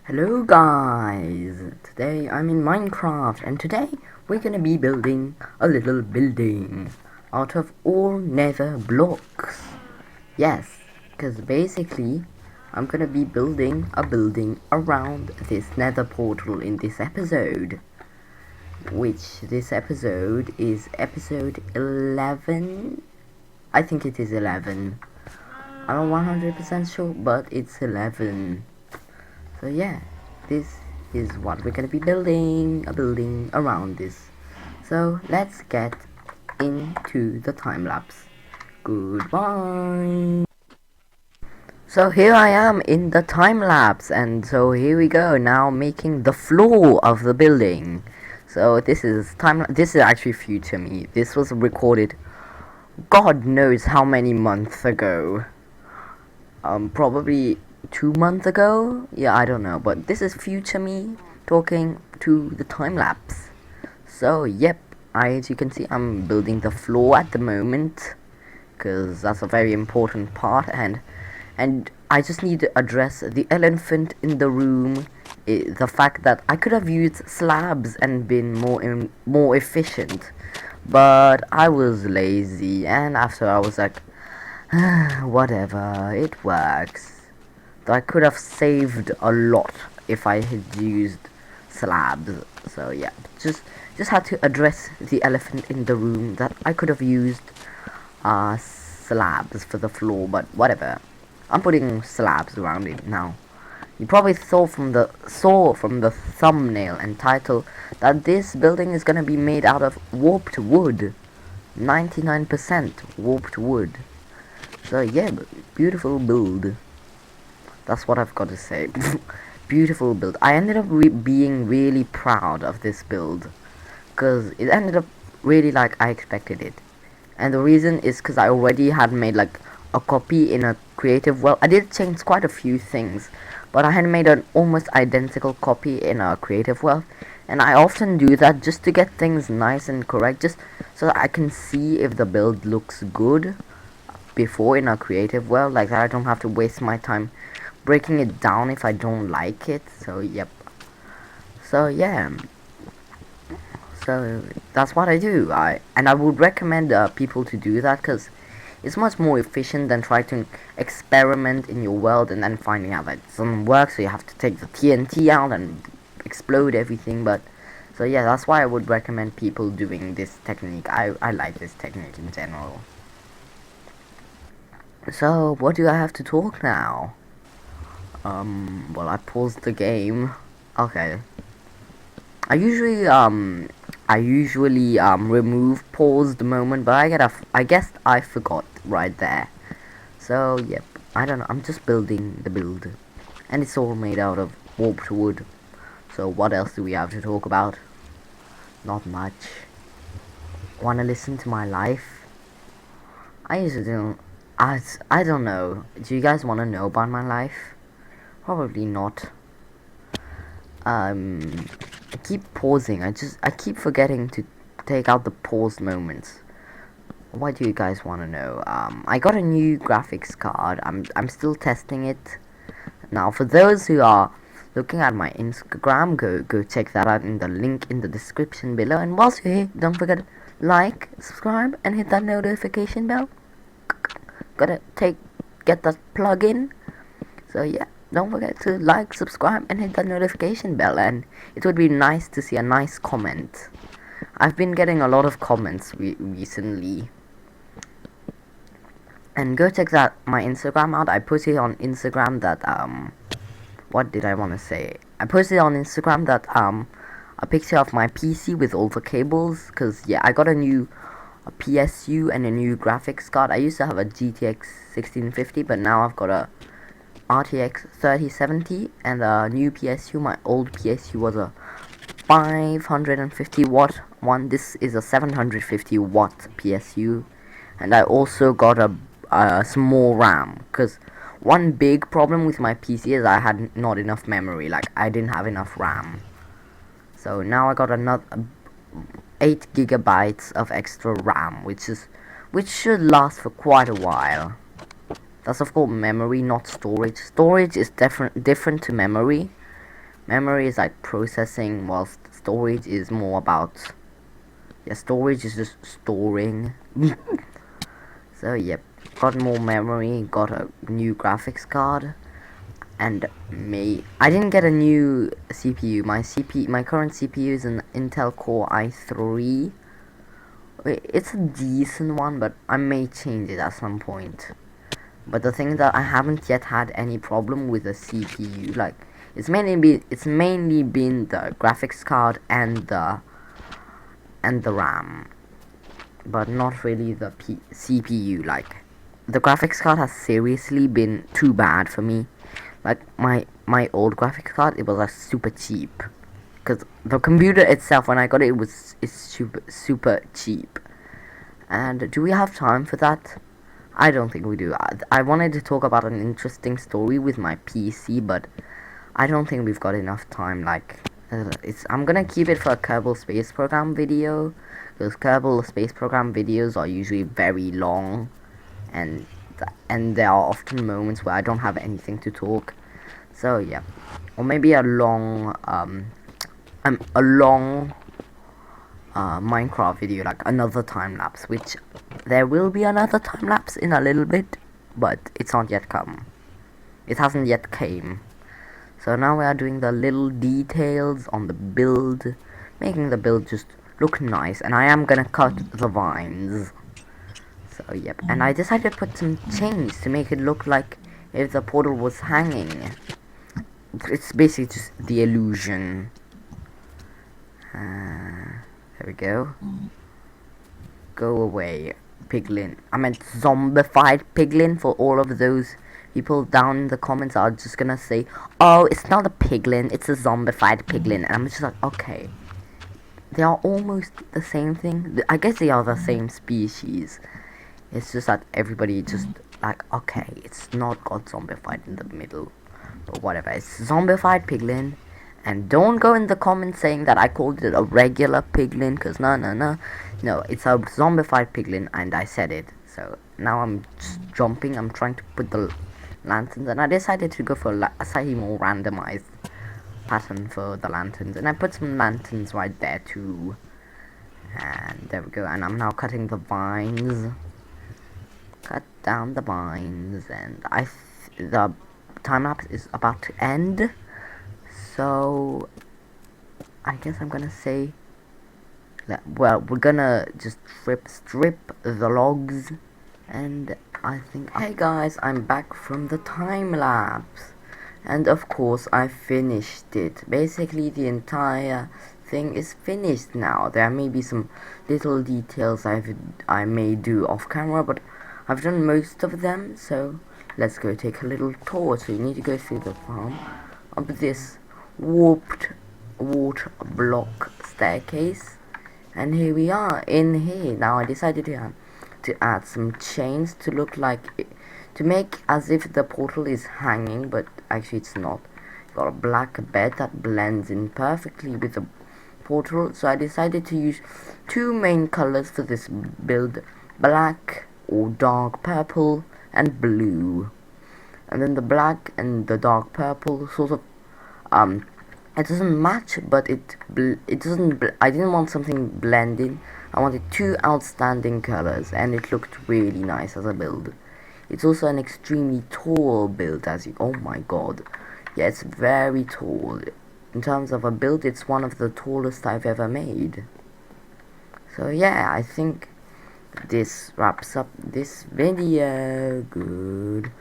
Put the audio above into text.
Hello guys, today I'm in Minecraft and today we're gonna be building a little building out of all nether blocks. Yes, because basically I'm gonna be building a building around this nether portal in this episode. Which this episode is episode 11. I think it is 11. I'm not 100% sure, but it's 11. So yeah, this is what we're gonna be building, a building around this. So let's get into the time lapse. Goodbye. So here I am in the time lapse, and so here we go now making the floor of the building. So this is this is actually future me. This was recorded God knows how many months ago. Probably 2 months ago. Yeah, I don't know, but this is future me talking to the time lapse. So yep, as you can see, I'm building the floor at the moment because that's a very important part, and I just need to address the elephant in the room, the fact that I could have used slabs and been more efficient, but I was lazy, and after I was like, whatever, it works. Though I could have saved a lot if I had used slabs. So yeah, just had to address the elephant in the room that I could have used slabs for the floor, but whatever. I'm putting slabs around it now. You probably saw from the thumbnail and title that this building is gonna be made out of warped wood. 99% warped wood. So yeah, beautiful build. That's what I've got to say. Beautiful build. I ended up being really proud of this build because it ended up really like I expected it. And the reason is because I already had made like a copy in a creative world. I did change quite a few things, but I had made an almost identical copy in a creative world. And I often do that just to get things nice and correct, just so that I can see if the build looks good before in a creative world, like that I don't have to waste my time breaking it down if I don't like it. So yep, so yeah, so that's what I do. I would recommend people to do that because it's much more efficient than trying to experiment in your world and then finding out that it doesn't work, so you have to take the TNT out and explode everything. But so yeah, that's why I would recommend people doing this technique. I like this technique in general. So, what do I have to talk now? Well, I paused the game. Okay. I usually remove paused moment, but I guess I forgot right there. So, yep. I don't know. I'm just building the build, and it's all made out of warped wood. So, what else do we have to talk about? Not much. Wanna listen to my life? I usually don't. I don't know. Do you guys want to know about my life? Probably not. I keep pausing. I keep forgetting to take out the paused moments. Why do you guys want to know? I got a new graphics card. I'm still testing it. Now, for those who are looking at my Instagram, go check that out in the link in the description below. And whilst you're here, don't forget to like, subscribe, and hit that notification bell. Gotta get that plug in. So yeah, don't forget to like, subscribe, and hit that notification bell, and it would be nice to see a nice comment. I've been getting a lot of comments recently, and go check that my Instagram out. I posted on Instagram that what did I want to say? I posted on Instagram that a picture of my PC with all the cables, cause yeah, I got a PSU and a new graphics card. I used to have a GTX 1650, but now I've got a RTX 3070 and a new PSU. My old PSU was a 550 watt one. This is a 750 watt PSU, and I also got a small RAM, because one big problem with my PC is I had not enough memory. Like, I didn't have enough RAM. So now I got another 8 gigabytes of extra RAM, which should last for quite a while. That's of course memory, not storage. Storage is different to memory. Memory is like processing, whilst storage is more about, yeah, storage is just storing. So yep, got more memory, got a new graphics card, and I didn't get a new CPU. My current CPU is an Intel Core i3. It's a decent one, but I may change it at some point. But the thing that I haven't yet had any problem with the CPU, like it's mainly been the graphics card and the RAM, but not really the CPU. Like the graphics card has seriously been too bad for me. Like my old graphics card, it was like super cheap, because the computer itself, when I got it, it's super cheap. And do we have time for that? I don't think we do. I wanted to talk about an interesting story with my PC, but I don't think we've got enough time. Like, I'm gonna keep it for a Kerbal Space Program video, because Kerbal Space Program videos are usually very long, and there are often moments where I don't have anything to talk. So yeah, or maybe a long Minecraft video, like another time lapse, which there will be another time lapse in a little bit, but it's not yet come. It hasn't yet came. So now we are doing the little details on the build, making the build just look nice, and I am gonna cut the vines. So yep, and I decided to put some chains to make it look like if the portal was hanging. It's basically just the illusion. There we go. Go away, piglin. I meant zombified piglin. For all of those people down in the comments are just gonna say, oh, it's not a piglin, it's a zombified piglin. And I'm just like, okay. They are almost the same thing. I guess they are the same species. It's just that everybody just like, okay, it's not got zombified in the middle. But whatever, it's zombified piglin. And don't go in the comments saying that I called it a regular piglin, because no, it's a zombified piglin, and I said it. So now I'm just jumping, I'm trying to put the lanterns, and I decided to go for a slightly more randomized pattern for the lanterns, and I put some lanterns right there too. And there we go, and I'm now cutting the vines. Cut down the vines, and the time lapse is about to end. So I guess I'm gonna say that, well, we're gonna just strip the logs, and I think, hey guys, I'm back from the time lapse, and of course I finished it. Basically the entire thing is finished now. There may be some little details I may do off camera, but I've done most of them. So let's go take a little tour. So you need to go through the farm up this warped water block staircase, and here we are in here. Now I decided to add some chains to look like to make as if the portal is hanging, but actually it's not. Got a black bed that blends in perfectly with the portal, so I decided to use two main colors for this build: black or dark purple and blue. And then the black and the dark purple sort of it doesn't match, but it doesn't I didn't want something blending. I wanted two outstanding colors, and it looked really nice as a build. It's also an extremely tall build, oh my god, yeah, it's very tall. In terms of a build, it's one of the tallest I've ever made. So yeah, I think this wraps up this video. Goodbye.